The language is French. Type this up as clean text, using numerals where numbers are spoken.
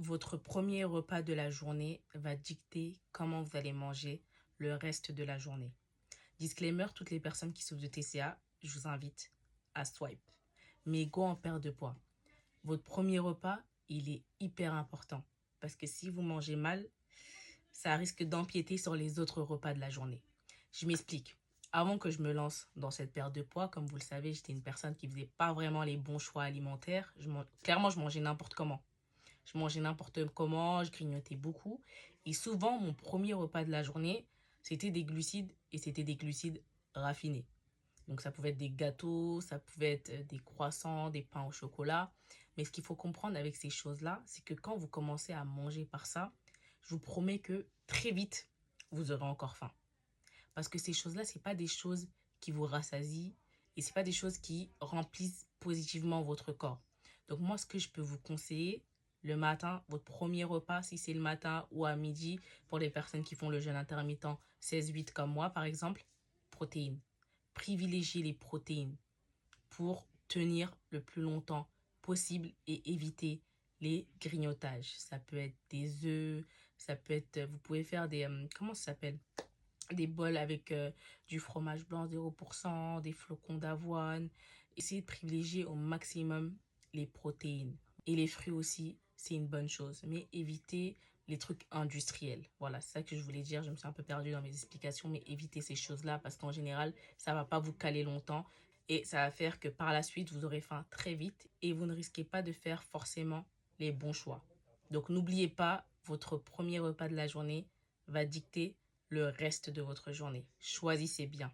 Votre premier repas de la journée va dicter comment vous allez manger le reste de la journée. Disclaimer, toutes les personnes qui souffrent de TCA, je vous invite à swipe. Mais go en perte de poids. Votre premier repas, il est hyper important. Parce que si vous mangez mal, ça risque d'empiéter sur les autres repas de la journée. Je m'explique. Avant que je me lance dans cette perte de poids, comme vous le savez, j'étais une personne qui faisait pas vraiment les bons choix alimentaires. Clairement, je mangeais n'importe comment. Je mangeais n'importe comment, je grignotais beaucoup. Et souvent, mon premier repas de la journée, c'était des glucides et c'était des glucides raffinés. Donc ça pouvait être des gâteaux, ça pouvait être des croissants, des pains au chocolat. Mais ce qu'il faut comprendre avec ces choses-là, c'est que quand vous commencez à manger par ça, je vous promets que très vite, vous aurez encore faim. Parce que ces choses-là, ce n'est pas des choses qui vous rassasient et ce n'est pas des choses qui remplissent positivement votre corps. Donc moi, ce que je peux vous conseiller, le matin, votre premier repas, si c'est le matin ou à midi, pour les personnes qui font le jeûne intermittent 16-8 comme moi, par exemple, protéines. Privilégiez les protéines pour tenir le plus longtemps possible et éviter les grignotages. Ça peut être des œufs, ça peut être, vous pouvez faire des, comment ça s'appelle? Des bols avec du fromage blanc 0%, des flocons d'avoine. Essayez de privilégier au maximum les protéines. Et les fruits aussi, c'est une bonne chose. Mais évitez les trucs industriels. Voilà, c'est ça que je voulais dire. Je me suis un peu perdue dans mes explications, mais évitez ces choses-là parce qu'en général, ça va pas vous caler longtemps. Et ça va faire que par la suite, vous aurez faim très vite et vous ne risquez pas de faire forcément les bons choix. Donc n'oubliez pas, votre premier repas de la journée va dicter le reste de votre journée. Choisissez bien.